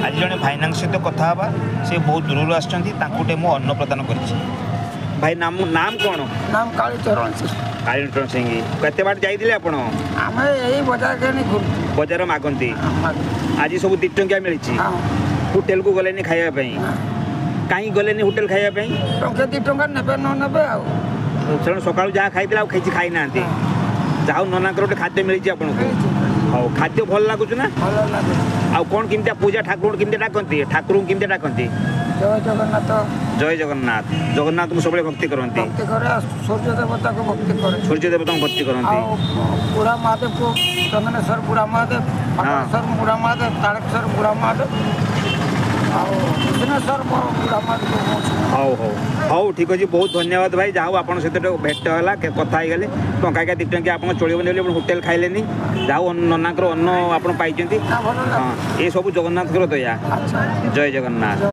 आज जड़े भाईना सहित कथा हाँ से बहुत दूर आसटे मु अन्न प्रदान कर भाई नाम नाम कौन नाम कालीचरण सिंह। कालीचरण सिंह केते बाट जाइए आप आमे यही बाजार के नहीं घूर बजार मागंती आज सब 2 टंकिया मिली होटेल को गले खायापी कहीं गले होटेल खायापी टंके 2 टंका नेबे न नेबे आ सका जहाँ खाई किसी खाई ना जहाँ नना गोटे खाद्य मिली आपको हाँ खाद्य भल लगुच ना आउ कौन केमती पूजा ठाकुर केमती डाकती ठाकुर केमती डाकती जय जगन्नाथ जय जगन्नाथ जगन्नाथ को सब भक्ति करती सूर्य देवता को भक्ति करे सूर्य देवता को भक्ति करती बुढ़ा महादेव को चंदनेश्वर बुढ़ा महादेव पाटेश्वर बुढ़ा महादेव तारकेश्वर बुढ़ा महादेव हौ हौ हौ ठीक अच्छे बहुत धन्यवाद भाई जहाँ आप सहित भेट है कथा गले टंका 2 टंकिया आप चलिए होटेल खाइले जहाँ नना अन्न आप पाई हाँ ये सब जगन्नाथ दया जय जगन्नाथ।